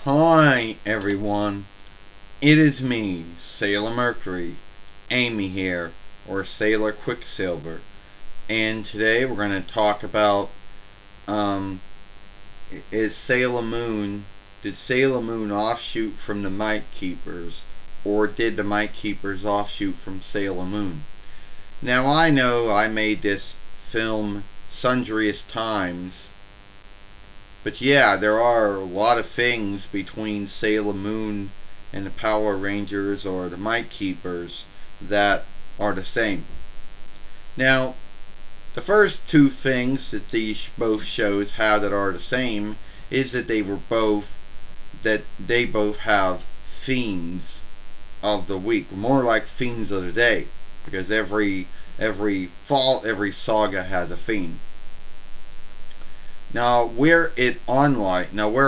Hi everyone, it is me, Sailor Mercury, Amy here, or Sailor Quicksilver, and today we're going to talk about um, is Sailor Moon, did Sailor Moon offshoot from the Might Keepers, or did the Might Keepers offshoot from Sailor Moon? Now I know I made this film sundriest times, but yeah, there are a lot of things between Sailor Moon and the Power Rangers or the Might Keepers that are the same. Now, the first two things that these both shows have that are the same is that they both have themes of the week, more like themes of the day, because every saga has a theme. Where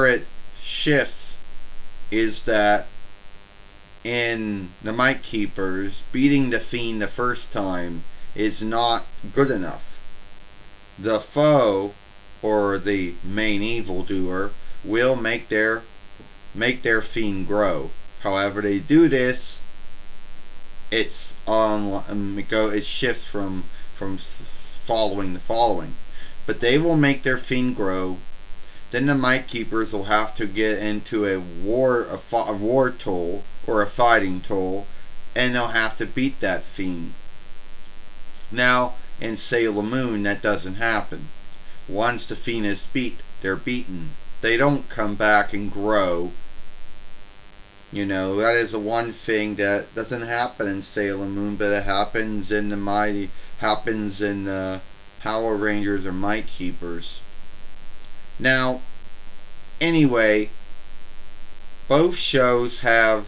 it shifts is that in the Might Keepers, beating the Fiend the first time is not good enough. The foe, or the main evildoer, will make their Fiend grow. However, they do this, it shifts from following to following. But they will make their Fiend grow. Then the Might Keepers will have to get into a war toll or a fighting toll, and they'll have to beat that Fiend. Now, in Sailor Moon, that doesn't happen. Once the Fiend is beat, they're beaten. They don't come back and grow. That is the one thing that doesn't happen in Sailor Moon, but it happens in the Power Rangers or Might Keepers. Now, anyway, both shows have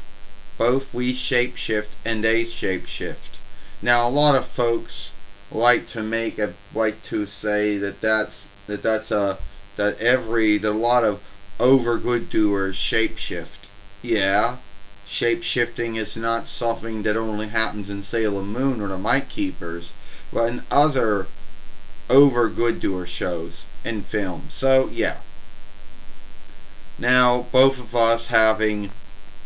both we shapeshift and they shapeshift. Now, a lot of folks like to say that a lot of over good doers shapeshift. Yeah, shapeshifting is not something that only happens in Sailor Moon or the Might Keepers, but in other over good doer shows and film. So yeah. Now both of us having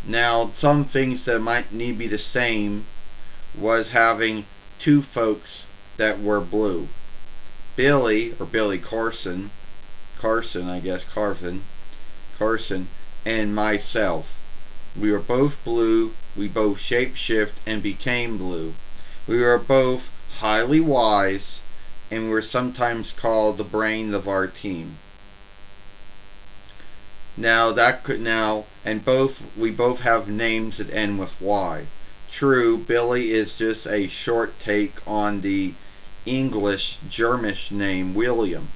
now some things that might need to be the same was having two folks that were blue. Billy Carson, I guess Carson, and myself. We were both blue, we both shapeshift and became blue. We were both highly wise, and we're sometimes called the brains of our team. Now that could now and both we both have names that end with Y. True, Billy is just a short take on the English Germish name William.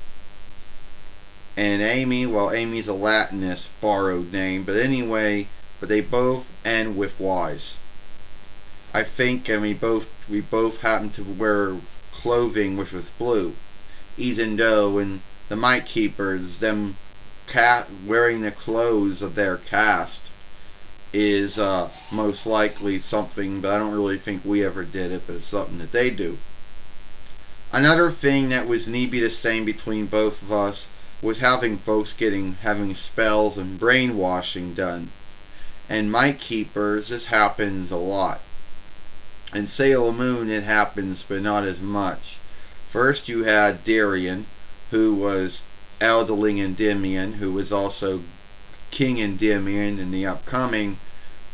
And Amy's a Latinist borrowed name, but anyway, but they both end with Y's. I think, and we both happen to wear clothing which was blue, even though in the Might Keepers, them wearing the clothes of their cast is most likely something, but I don't really think we ever did it, but it's something that they do. Another thing that was nearly the same between both of us was having having spells and brainwashing done. And Might Keepers, this happens a lot. In Sailor Moon, it happens, but not as much. First, you had Darien, who was Elderling Endymion, who was also King Endymion in the upcoming,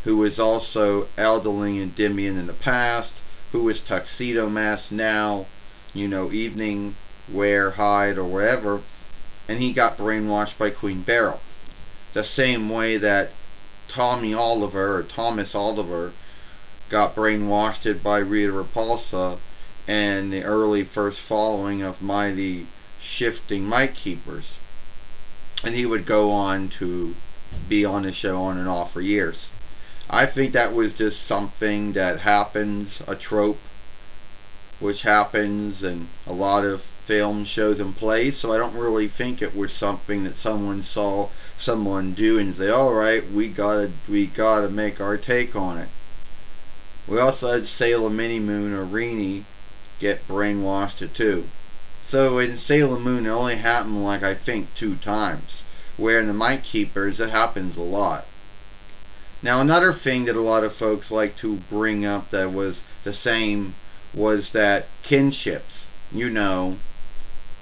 who was also Elderling Endymion in the past, who was Tuxedo Mask now, evening wear, hide, or whatever, and he got brainwashed by Queen Beryl. The same way that Thomas Oliver got brainwashed by Rita Repulsa and the early first following of Mighty Shifting Might Keepers. And he would go on to be on the show on and off for years. I think that was just something that happens, a trope, which happens in a lot of film, shows, and plays, so I don't really think it was something that someone saw someone do and say, alright, we gotta make our take on it. We also had Sailor Mini Moon or Rini get brainwashed too. So in Sailor Moon it only happened I think 2 times. where in the Might Keepers it happens a lot. Now another thing that a lot of folks like to bring up that was the same was that kinships,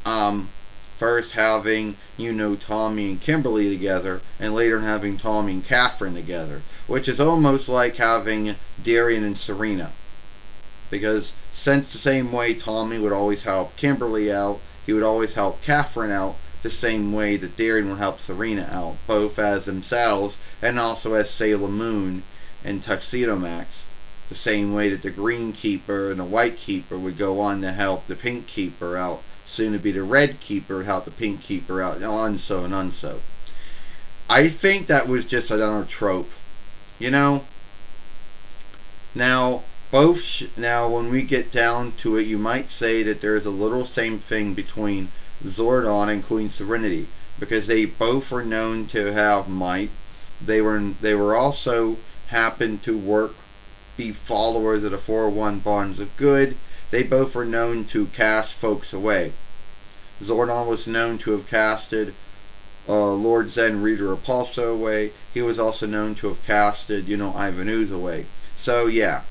um, first having, Tommy and Kimberly together, and later having Tommy and Catherine together, which is almost like having Darian and Serena. Because since the same way Tommy would always help Kimberly out, he would always help Catherine out, the same way that Darian would help Serena out, both as themselves and also as Sailor Moon and Tuxedo Max. The same way that the Green Keeper and the White Keeper would go on to help the Pink Keeper out, soon to be the Red Keeper help the Pink Keeper out, and so and on so. I think that was just another trope, you know. Now, now when we get down to it, you might say that there's a little same thing between Zordon and Queen Serenity, because they both were known to have might. They were also happened to be followers of the 401 Bonds of Good. They both were known to cast folks away. Zordon was known to have casted Lord Zen Reader Repulso away. He was also known to have casted, Ivan Ooze away. So yeah,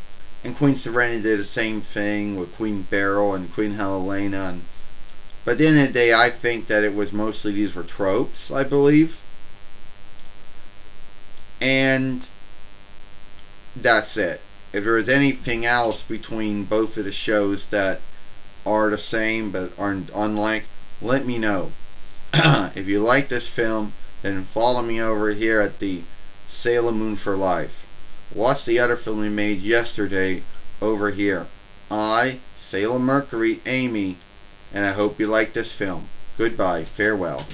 and Queen Serenity did the same thing with Queen Beryl and Queen Helena. But at the end of the day, I think that it was mostly these were tropes, I believe. And that's it. If there is anything else between both of the shows that are the same but are unlike, let me know. If you like this film, then follow me over here at the Sailor Moon for Life. Watch the other film we made yesterday over here. I, Sailor Mercury, Amy, and I hope you like this film. Goodbye. Farewell.